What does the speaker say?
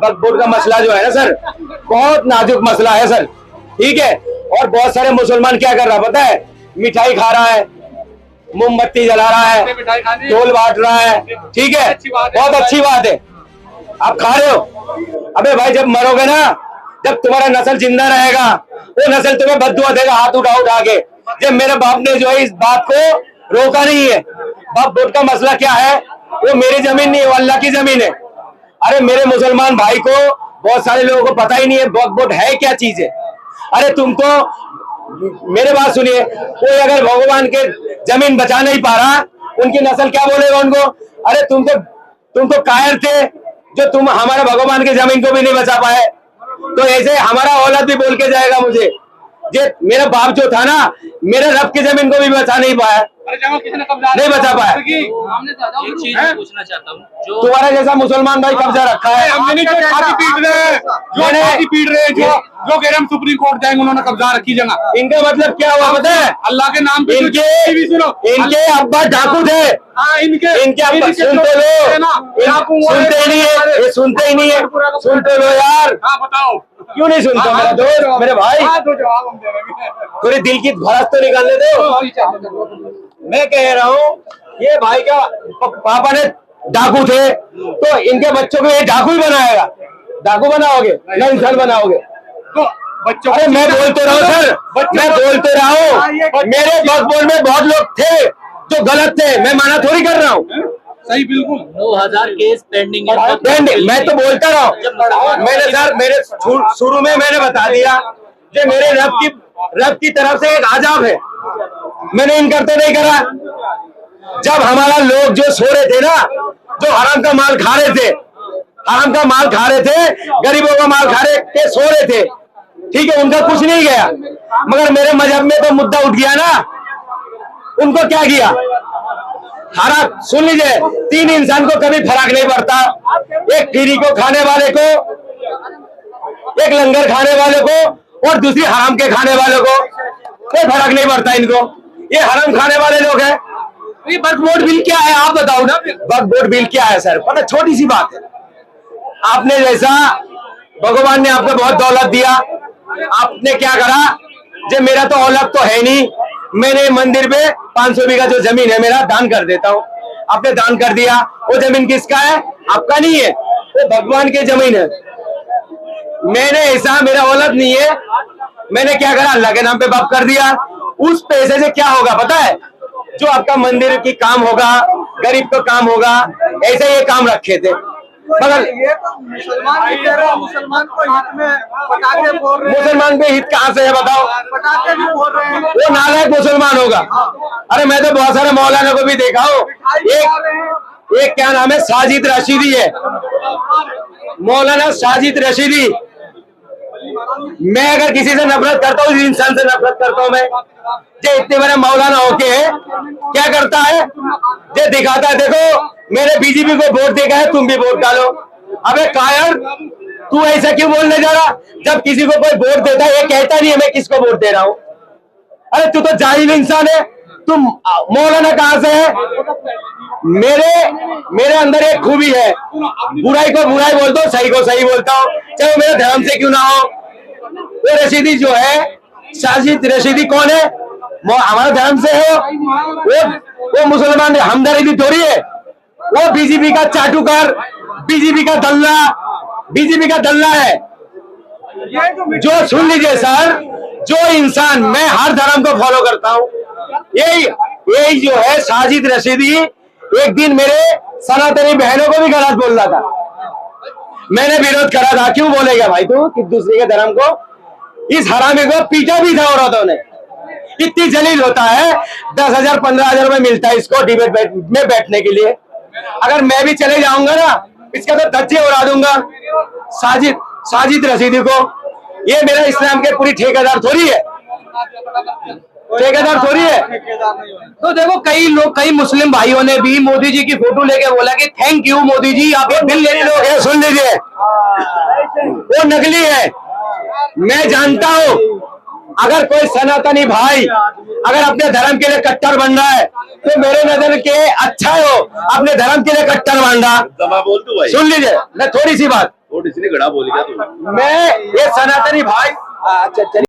वक्फ board का मसला जो है ना सर, बहुत नाजुक मसला है सर, ठीक है। और बहुत सारे मुसलमान क्या कर रहा है पता है, मिठाई खा रहा है, मोमबत्ती जला रहा है, ढोल बांट रहा है, ठीक है, बहुत अच्छी बात है, आप खा रहे हो। अबे भाई जब मरोगे ना, जब तुम्हारा नस्ल जिंदा रहेगा, वो नस्ल तुम्हें बद्दुआ देगा हाथ उठा उठा के। जब मेरे बाप ने जो है इस बात को रोका नहीं है। वक्फ बोर्ड का मसला क्या है, वो मेरी जमीन नहीं है, वो अल्लाह की जमीन है। अरे मेरे मुसलमान भाई को, बहुत सारे लोगों को पता ही नहीं है वक्फ बोर्ड है क्या चीज है। अरे तुम तो मेरे बात सुनिए, कोई अगर भगवान के जमीन बचा नहीं पा रहा, उनकी नस्ल क्या बोलेगा उनको? अरे तुम तो कायर थे जो तुम हमारे भगवान की जमीन को भी नहीं बचा पाए। तो ऐसे हमारा औलाद भी बोल के जाएगा मुझे, जे मेरा बाप जो था ना, मेरे रब की जमीन को भी बचा नहीं पाया, नहीं बचा पाया। एक चीज मैं पूछना चाहता हूँ, जो तुम्हारा जैसा मुसलमान भाई कब्जा रखा है, हमने नहीं, जो छाती पीट रहे हैं, जो कह रहे हम सुप्रीम कोर्ट जाएंगे, उन्होंने कब्जा रखी जगह। इनका मतलब क्या हुआ पता है? अल्लाह के नाम पे इनके अब्बा डाकू थे, इनके अब्बा सुनते लो, सुनते ही नहीं है, ये सुनते ही नहीं है, सुनते लो यार। बताओ क्यों नहीं सुनते मेरा दोस्त, मेरे भाई, थोड़ी दिल की भड़ास तो निकालने दो। मैं कह रहा हूँ, ये भाई का पापा ने डाकू थे, तो इनके बच्चों को ये डाकू ही बनाएगा। डाकू बनाओगे ना इंसान बनाओगे? बच्चों, अरे मैं बोलते रहा हूँ सर, मैं बोलते रहा हूँ, मेरे वक्फ बोर्ड में बहुत लोग थे जो गलत थे, मैं माना थोड़ी कर रहा हूँ। सही, बिल्कुल 9000 केस पेंडिंग है। मैं तो बोलता रहा हूँ, मैंने सर मेरे शुरू में मैंने बता दिया कि मेरे रब की तरफ से एक आजाब है, मैंने इनकर तो नहीं करा। जब हमारा लोग जो सो रहे थे ना, जो हराम का माल खा रहे थे, हराम का माल खा रहे थे, गरीबों का माल खा रहे थे, सो रहे थे, ठीक है, उनका कुछ नहीं गया। मगर मेरे मजहब में तो मुद्दा उठ गया ना, उनको क्या किया? हराम, सुन लीजिए, 3 इंसान को कभी फर्क नहीं पड़ता, एक फ्री को खाने वाले को, एक लंगर खाने वाले को, और दूसरी हराम के खाने वाले को, कोई फर्क नहीं पड़ता इनको। ये हराम खाने वाले लोग हैं। ये वक्फ बोर्ड बिल क्या है आप बताओ ना? वक्फ बोर्ड बिल क्या है सर? पता, छोटी सी बात है, आपने जैसा भगवान ने आपको बहुत दौलत दिया, आपने क्या करा, जो मेरा तो औलाद तो है नहीं, मैंने मंदिर पे 500 बीघा जो जमीन है मेरा दान कर देता हूँ। आपने दान कर दिया, वो जमीन किसका है? आपका नहीं है, वो भगवान की जमीन है। मैंने ऐसा, मेरा औलाद नहीं है, मैंने क्या करा, अल्लाह के नाम पे वक्फ कर दिया। उस पैसे से क्या होगा पता है? जो आपका मंदिर की काम होगा, गरीब को काम होगा, ऐसे ये काम रखे थे। मगर ये तो मुसलमान भी कह रहे हैं, मुसलमान को हित में पटाखे फोड़ रहे हैं। मुसलमान पे हित कहाँ से है बताओ? पटाखे भी फोड़ रहे हैं, वो नालायक मुसलमान होगा। अरे मैं तो बहुत सारे मौलाना को भी देखा हूँ, एक क्या नाम है, साजिद रशीदी है, मौलाना साजिद रशीदी। मैं अगर किसी से नफरत करता हूँ, इस इंसान से नफरत करता हूँ मैं। जो इतने बड़े मौलाना होके क्या करता है, जो दिखाता है, देखो मैंने बीजेपी को वोट देखा है, तुम भी वोट डालो। अबे कायर, तू ऐसा क्यों बोलने जा रहा? जब किसी को कोई वोट देता है, ये कहता नहीं है मैं किसको वोट दे रहा हूँ। अरे तू तो जाहिल इंसान है, तुम मौलाना कहाँ से है? मेरे अंदर एक खूबी है, बुराई को बुराई बोलता हूँ, सही को सही बोलता हूँ, चाहे मेरे धर्म से क्यों ना हो। वो रशीदी जो है, साजिद रशीदी कौन है? हमारे धर्म से है वो मुसलमान हमदर्दी थोड़ी है, वो बीजेपी का चाटुकार, बीजेपी का दल्ला है। जो सुन लीजिए सर, जो इंसान, मैं हर धर्म को फॉलो करता हूँ, यही जो है साजिद रशीदी, एक दिन मेरे सनातनी बहनों को भी गलत बोल रहा था, मैंने विरोध करा था। क्यों बोलेगा भाई तू कि दूसरे के धर्म को? इस हरामी को पीटा भी था औरतों ने। इतनी जलील होता है, 10,000 15,000 रुपए मिलता है इसको डिबेट में बैठने के लिए। अगर मैं भी चले जाऊंगा ना, इसका तो धज्जे उड़ा दूंगा साजिद रशीदी को। ये मेरा इस्लाम के पूरी ठेकेदार थोड़ी है, ठेकेदार थोड़ी है। तो देखो कई मुस्लिम भाइयों ने भी मोदी जी की फोटो लेके बोला कि थैंक यू मोदी जी, आप ये बिल लेने लोग। सुन लीजिए, वो नकली है, मैं जानता हूँ। अगर कोई सनातनी भाई अगर अपने धर्म के लिए कट्टर बन रहा है, तो मेरे नजर के अच्छा हो अपने धर्म के लिए कट्टर बन रहा। सुन लीजिए, मैं थोड़ी सी बात, और इसलिए गड़ा बोल गया तू। मैं ये सनातनी भाई